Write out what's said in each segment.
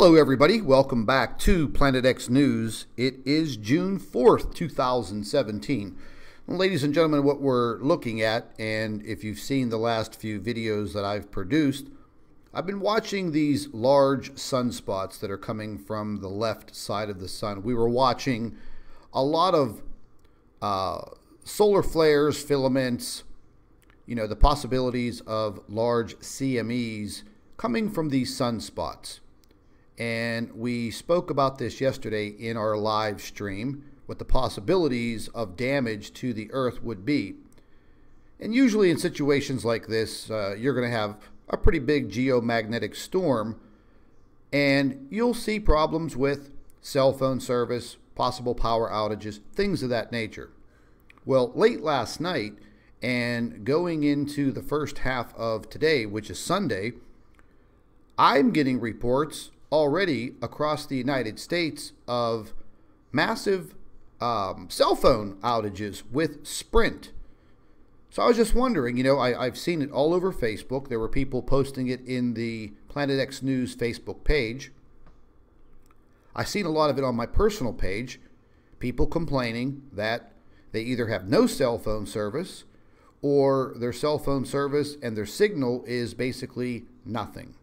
Hello everybody, welcome back to Planet X News. It is June 4th, 2017. Well, ladies and gentlemen, what we're looking at, and if you've seen the last few videos that I've produced, I've been watching these large sunspots that are coming from the left side of the sun. We were watching a lot of solar flares, filaments, the possibilities of large CMEs coming from these sunspots. And we spoke about this yesterday in our live stream, what the possibilities of damage to the Earth would be. And usually in situations like this, you're going to have a pretty big geomagnetic storm, and you'll see problems with cell phone service, possible power outages, things of that nature. Well, late last night and going into the first half of today, which is Sunday, I'm getting reports already across the United States of massive cell phone outages with Sprint. So I was just wondering, I've seen it all over Facebook. There were people posting it in the Planet X News Facebook page. I've seen a lot of it on my personal page, people complaining that they either have no cell phone service or their cell phone service and their signal is basically nothing.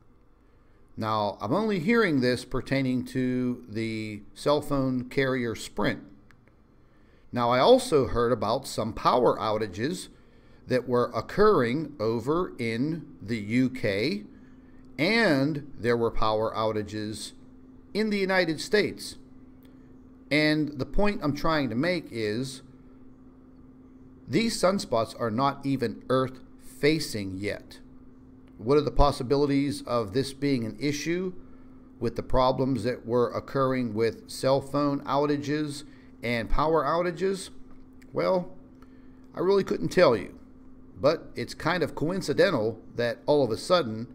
Now, I'm only hearing this pertaining to the cell phone carrier Sprint. Now, I also heard about some power outages that were occurring over in the UK, and there were power outages in the United States. And the point I'm trying to make is these sunspots are not even Earth-facing yet. What are the possibilities of this being an issue with the problems that were occurring with cell phone outages and power outages? Well, I really couldn't tell you, but it's kind of coincidental that all of a sudden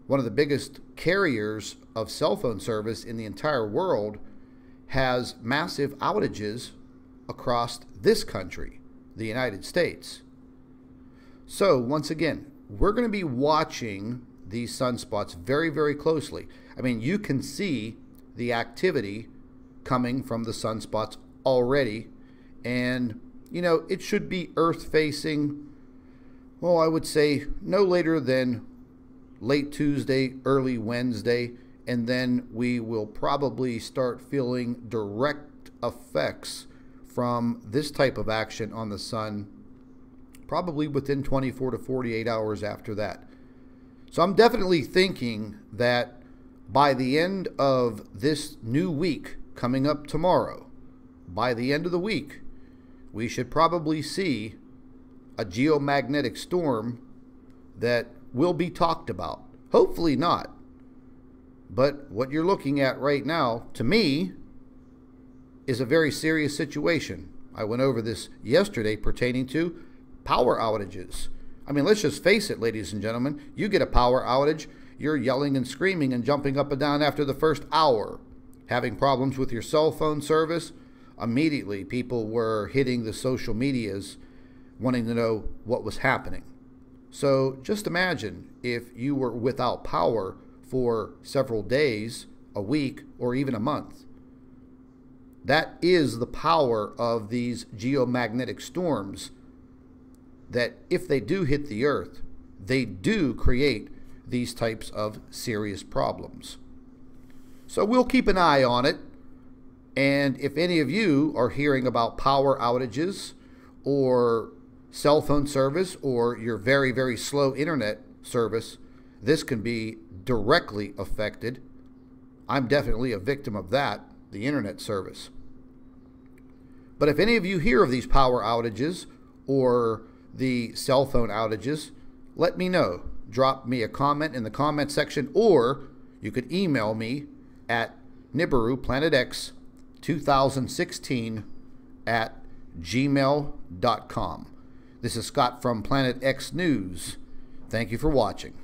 one of the biggest carriers of cell phone service in the entire world has massive outages across this country, the United States. So once again, we're going to be watching these sunspots very, very closely. I mean, you can see the activity coming from the sunspots already. And, it should be Earth-facing, well, I would say no later than late Tuesday, early Wednesday. And then we will probably start feeling direct effects from this type of action on the sun probably within 24 to 48 hours after that. So I'm definitely thinking that by the end of this new week coming up tomorrow, by the end of the week, we should probably see a geomagnetic storm that will be talked about. Hopefully not. But what you're looking at right now, to me, is a very serious situation. I went over this yesterday pertaining to power outages. I mean, let's just face it, ladies and gentlemen. You get a power outage, you're yelling and screaming and jumping up and down after the first hour. Having problems with your cell phone service, immediately people were hitting the social medias wanting to know what was happening. So just imagine if you were without power for several days, a week, or even a month. That is the power of these geomagnetic storms, that if they do hit the Earth, they do create these types of serious problems. So we'll keep an eye on it. And if any of you are hearing about power outages or cell phone service or your very, very slow internet service, this can be directly affected. I'm definitely a victim of that, the internet service. But if any of you hear of these power outages or the cell phone outages, let me know. Drop me a comment in the comment section, or you could email me at nibiru2016@gmail.com. This is Scott from Planet X News. Thank you for watching.